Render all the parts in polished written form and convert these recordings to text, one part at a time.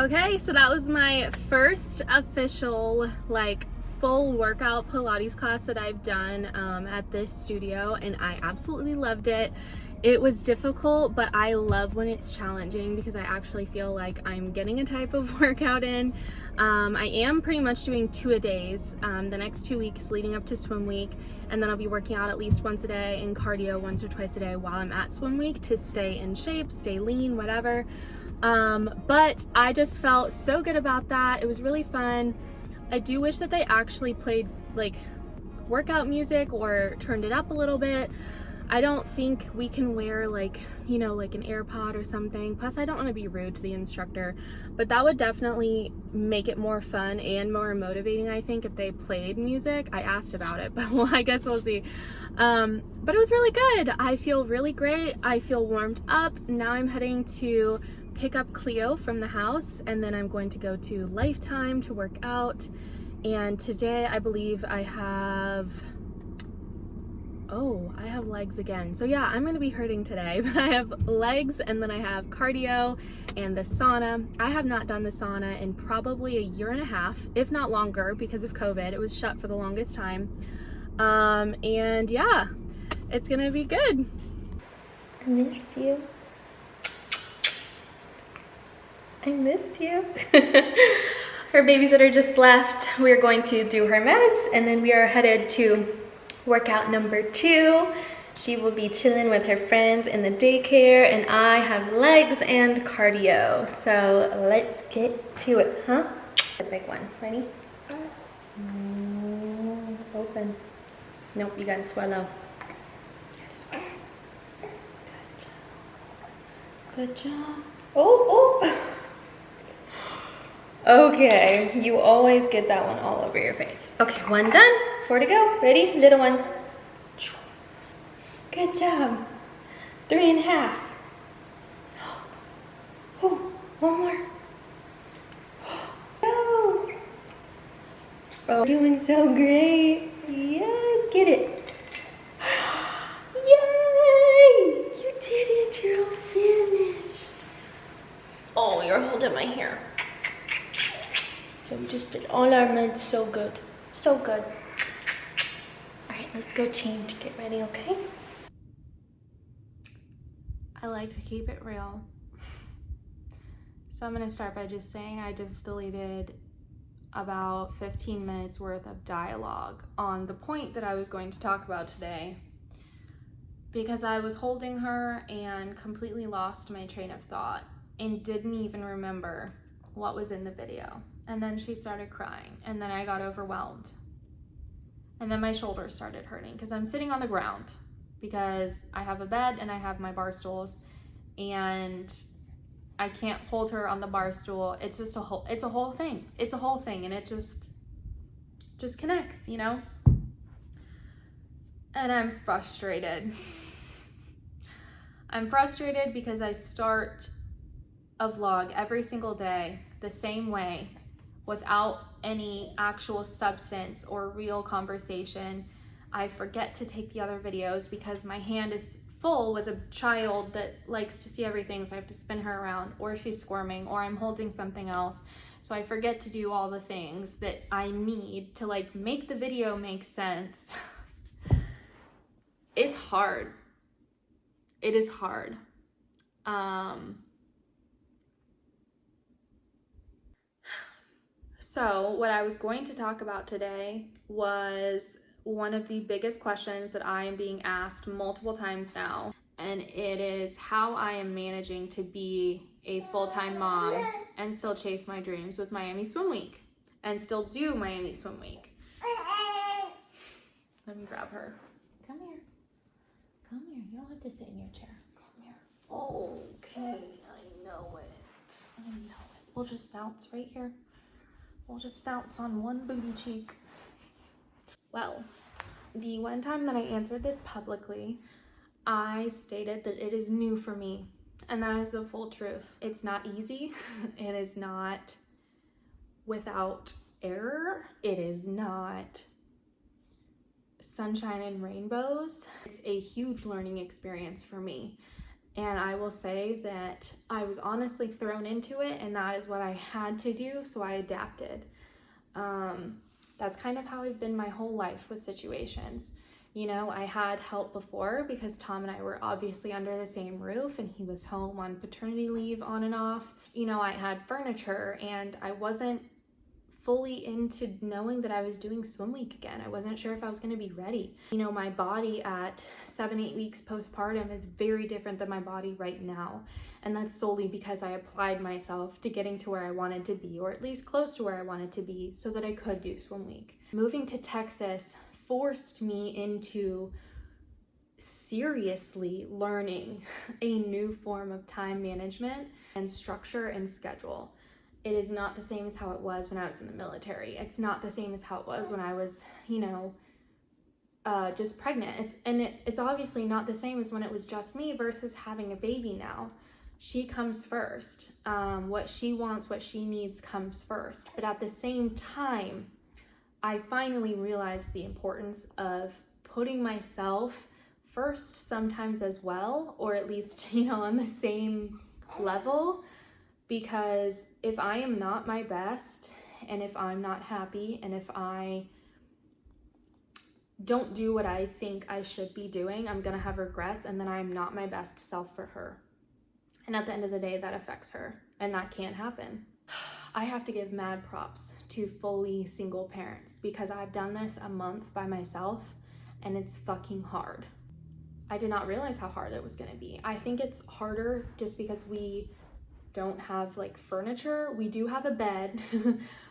Okay, so that was my first official full workout Pilates class that I've done at this studio, and I absolutely loved it. It was difficult, but I love when it's challenging because I actually feel like I'm getting a type of workout in. I am pretty much doing 2-a-days the next 2 weeks leading up to swim week, and then I'll be working out at least once a day and cardio once or twice a day while I'm at swim week to stay in shape, stay lean, whatever. But I just felt so good about that. It was really fun. I do wish that they actually played workout music or turned it up a little bit. I don't think we can wear an AirPod or something. Plus I don't want to be rude to the instructor, but that would definitely make it more fun and more motivating, I think, if they played music. I asked about it, but well, I guess we'll see. But it was really good. I feel really great. I feel warmed up. Now I'm heading to pick up Cleo from the house, and then I'm going to go to Lifetime to work out. And today I believe I have legs again. So yeah, I'm going to be hurting today, but I have legs, and then I have cardio and the sauna. I have not done the sauna in probably 1.5 years, if not longer, because of COVID. It was shut for the longest time. And yeah, it's going to be good. I missed you. I missed you. Her babysitter just left. We're going to do her meds, and then we are headed to workout number 2. She will be chilling with her friends in the daycare, and I have legs and cardio. So let's get to it, huh? The big one. Ready? Open. Nope, you gotta swallow. Good job. Oh. Okay, you always get that one all over your face. Okay, 1 done, 4 to go. Ready? Little one. Good job. 3.5. Oh, 1 more. Oh, oh, doing so great. Yes, get it. Yay! You did it, you're all finished. Oh, you're holding my hair. So we just did all our meds. So good. So good. Alright, let's go change. Get ready, okay? I like to keep it real. So I'm going to start by just saying I just deleted about 15 minutes worth of dialogue on the point that I was going to talk about today, because I was holding her and completely lost my train of thought and didn't even remember what was in the video. And then she started crying, and then I got overwhelmed. And then my shoulders started hurting because I'm sitting on the ground because I have a bed and I have my bar stools, and I can't hold her on the bar stool. It's just a whole thing. It's a whole thing, and it just connects, you know? And I'm frustrated. I'm frustrated because I start a vlog every single day the same way, without any actual substance or real conversation. I forget to take the other videos because my hand is full with a child that likes to see everything, so I have to spin her around, or she's squirming, or I'm holding something else. So I forget to do all the things that I need to make the video make sense. It's hard. It is hard. So what I was going to talk about today was one of the biggest questions that I am being asked multiple times now, and it is how I am managing to be a full-time mom and still chase my dreams with Miami Swim Week and still do Miami Swim Week. Let me grab her. Come here. Come here. You don't have to sit in your chair. Come here. Okay, I know it. I know it. We'll just bounce right here. We'll just bounce on one booty cheek. Well, the one time that I answered this publicly, I stated that it is new for me, and that is the full truth. It's not easy. It is not without error. It is not sunshine and rainbows. It's a huge learning experience for me. And I will say that I was honestly thrown into it, and that is what I had to do, so I adapted. That's kind of how I've been my whole life with situations. You know, I had help before because Tom and I were obviously under the same roof, and he was home on paternity leave on and off. You know, I had furniture, and I wasn't fully into knowing that I was doing swim week again. I wasn't sure if I was going to be ready. You know, my body at 7-8 weeks postpartum is very different than my body right now. And that's solely because I applied myself to getting to where I wanted to be, or at least close to where I wanted to be, so that I could do swim week. Moving to Texas forced me into seriously learning a new form of time management and structure and schedule. It is not the same as how it was when I was in the military. It's not the same as how it was when I was, you know, just pregnant. It's obviously not the same as when it was just me versus having a baby now. She comes first. What she wants, what she needs comes first. But at the same time, I finally realized the importance of putting myself first sometimes as well, or at least, you know, on the same level. Because if I am not my best, and if I'm not happy, and if I don't do what I think I should be doing, I'm gonna have regrets, and then I'm not my best self for her. And at the end of the day, that affects her, and that can't happen. I have to give mad props to fully single parents, because I've done this a month by myself, and it's fucking hard. I did not realize how hard it was gonna be. I think it's harder just because we don't have like furniture. We do have a bed.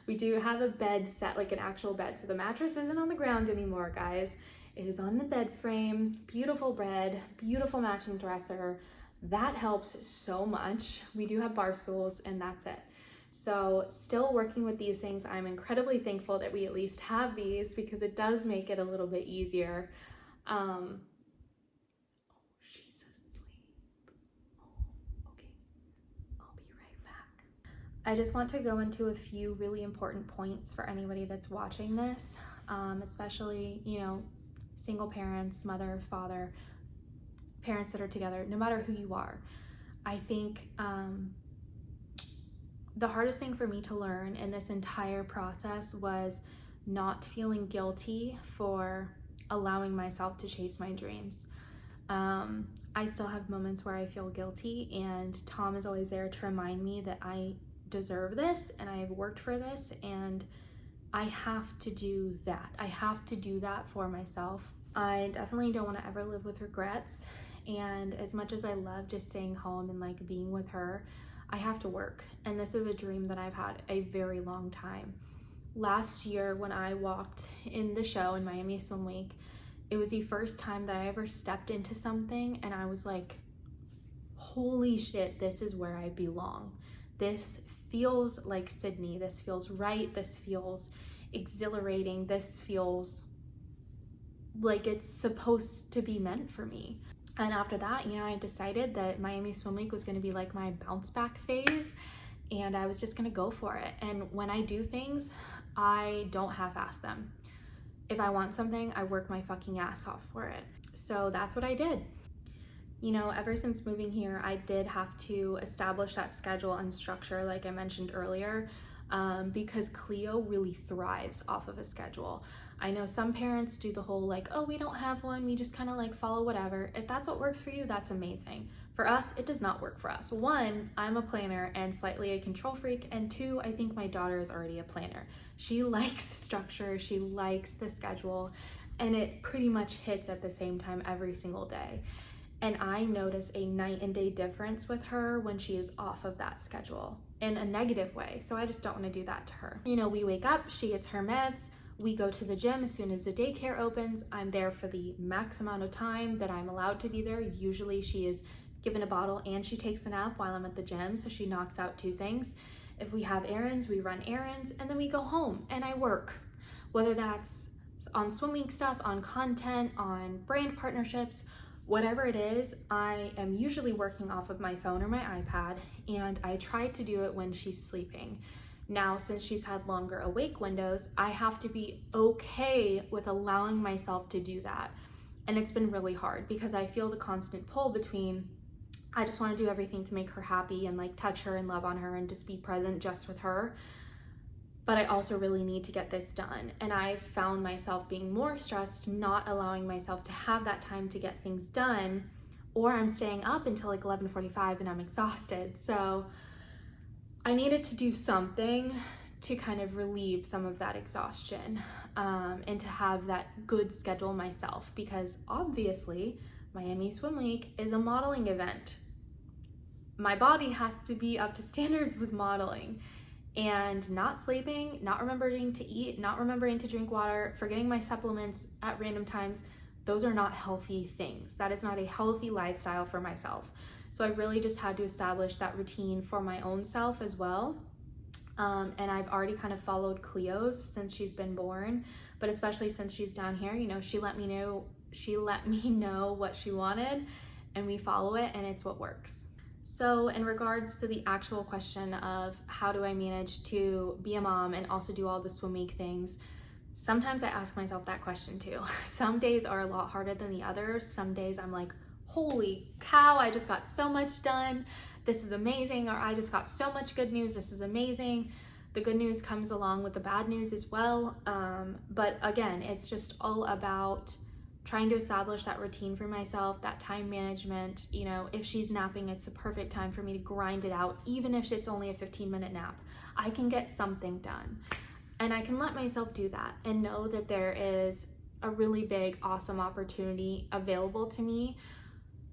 We do have a bed set, like an actual bed. So the mattress isn't on the ground anymore, guys. It is on the bed frame. Beautiful bed, beautiful matching dresser. That helps so much. We do have bar stools, and that's it. So still working with these things, I'm incredibly thankful that we at least have these, because it does make it a little bit easier. I just want to go into a few really important points for anybody that's watching this, especially, you know, single parents, mother, father, parents that are together, no matter who you are. I think the hardest thing for me to learn in this entire process was not feeling guilty for allowing myself to chase my dreams. I still have moments where I feel guilty, and Tom is always there to remind me that I deserve this, and I've worked for this, and I have to do that. I have to do that for myself. I definitely don't want to ever live with regrets, and as much as I love just staying home and like being with her, I have to work, and this is a dream that I've had a very long time. Last year when I walked in the show in Miami Swim Week, it was the first time that I ever stepped into something, and I was like, holy shit, this is where I belong. This feels like Sydney. This feels right. This feels exhilarating. This feels like it's supposed to be meant for me. And after that, you know, I decided that Miami Swim Week was going to be like my bounce back phase, and I was just going to go for it. And when I do things, I don't half-ass them. If I want something, I work my fucking ass off for it. So that's what I did. You know, ever since moving here, I did have to establish that schedule and structure, like I mentioned earlier, because Cleo really thrives off of a schedule. I know some parents do the whole like, oh, we don't have one, we just kind of like follow whatever. If that's what works for you, that's amazing. For us, it does not work for us. One, I'm a planner and slightly a control freak, and two, I think my daughter is already a planner. She likes structure, she likes the schedule, and it pretty much hits at the same time every single day. And I notice a night and day difference with her when she is off of that schedule in a negative way. So I just don't want to do that to her. You know, we wake up, she gets her meds, we go to the gym as soon as the daycare opens. I'm there for the max amount of time that I'm allowed to be there. Usually she is given a bottle and she takes a nap while I'm at the gym. So she knocks out two things. If we have errands, we run errands, and then we go home and I work. Whether that's on swim week stuff, on content, on brand partnerships, whatever it is, I am usually working off of my phone or my iPad, and I try to do it when she's sleeping. Now, since she's had longer awake windows, I have to be okay with allowing myself to do that. And it's been really hard because I feel the constant pull between I just want to do everything to make her happy and like touch her and love on her and just be present just with her. But I also really need to get this done. And I found myself being more stressed, not allowing myself to have that time to get things done, or I'm staying up until like 11:45 and I'm exhausted. So I needed to do something to kind of relieve some of that exhaustion, and to have that good schedule myself, because obviously Miami Swim Week is a modeling event. My body has to be up to standards with modeling, and not sleeping, not remembering to eat, not remembering to drink water, forgetting my supplements at random times, those are not healthy things. That is not a healthy lifestyle for myself. So I really just had to establish that routine for my own self as well. And I've already kind of followed Cleo's since she's been born, but especially since she's down here, you know, she let me know what she wanted, and we follow it, and it's what works. So in regards to the actual question of how do I manage to be a mom and also do all the swim week things, sometimes I ask myself that question too. Some days are a lot harder than the others. Some days I'm like, holy cow, I just got so much done. This is amazing. Or I just got so much good news. This is amazing. The good news comes along with the bad news as well. But again, it's just all about trying to establish that routine for myself, that time management. You know, if she's napping, it's the perfect time for me to grind it out. Even if it's only a 15-minute nap, I can get something done. And I can let myself do that and know that there is a really big, awesome opportunity available to me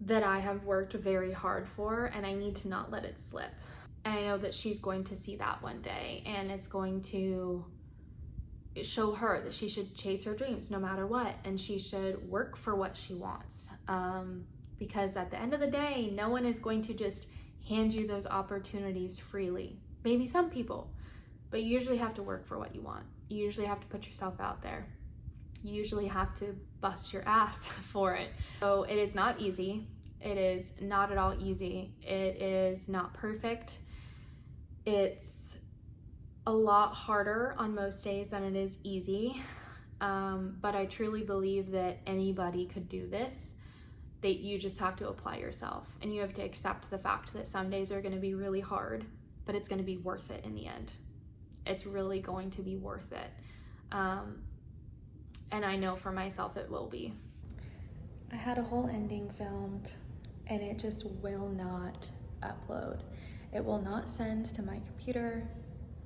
that I have worked very hard for, and I need to not let it slip. And I know that she's going to see that one day, and it's going to show her that she should chase her dreams no matter what, and she should work for what she wants. Because at the end of the day, no one is going to just hand you those opportunities freely. Maybe some people, but you usually have to work for what you want. You usually have to put yourself out there. You usually have to bust your ass for it. So it is not easy. It is not at all easy. It is not perfect. It's a lot harder on most days than it is easy. But I truly believe that anybody could do this. That you just have to apply yourself, and you have to accept the fact that some days are going to be really hard, but it's going to be worth it in the end. It's really going to be worth it. And I know for myself it will be. I had a whole ending filmed, and it just will not upload. It will not send to my computer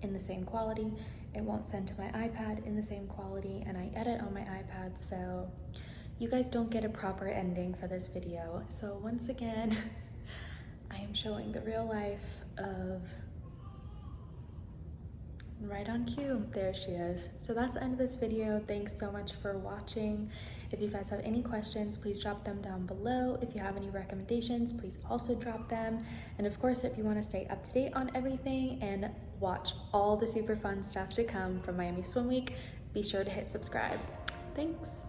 in the same quality. It won't send to my iPad in the same quality, and I edit on my iPad, so you guys don't get a proper ending for this video. So once again, I am showing the real life of right on cue. There she is. So that's the end of this video. Thanks so much for watching. If you guys have any questions, please drop them down below. If you have any recommendations, please also drop them. And of course, if you want to stay up to date on everything and watch all the super fun stuff to come from Miami Swim Week, be sure to hit subscribe. Thanks.